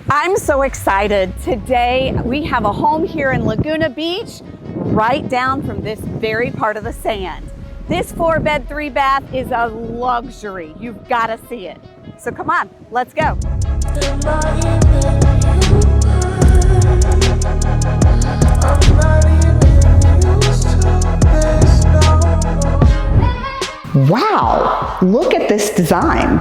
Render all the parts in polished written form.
I'm so excited. Today we have a home here in Laguna Beach, right down from this very part of the sand. This 4-bed, 3-bath is a luxury. You've got to see it. So come on, let's go. Wow, look at this design.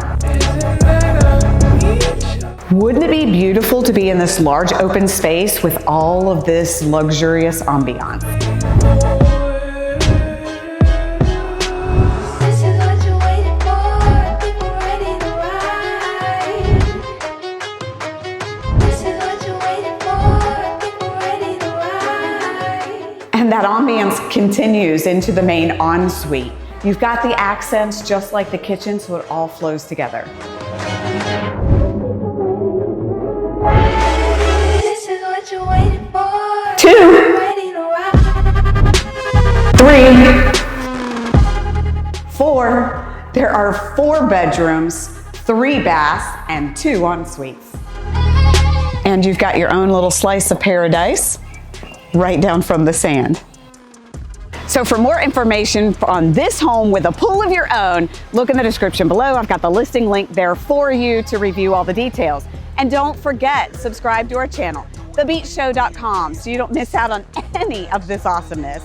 Wouldn't it be beautiful to be in this large open space with all of this luxurious ambiance? And that ambiance continues into the main ensuite. You've got the accents just like the kitchen, so it all flows together. This is what you're waiting for. 2, 3, 4. There are 4 bedrooms, 3 baths, and 2 ensuites. And you've got your own little slice of paradise right down from the sand. So for more information on this home with a pool of your own, look in the description below. I've got the listing link there for you to review all the details. And don't forget, subscribe to our channel, thebeachshow.com, so you don't miss out on any of this awesomeness.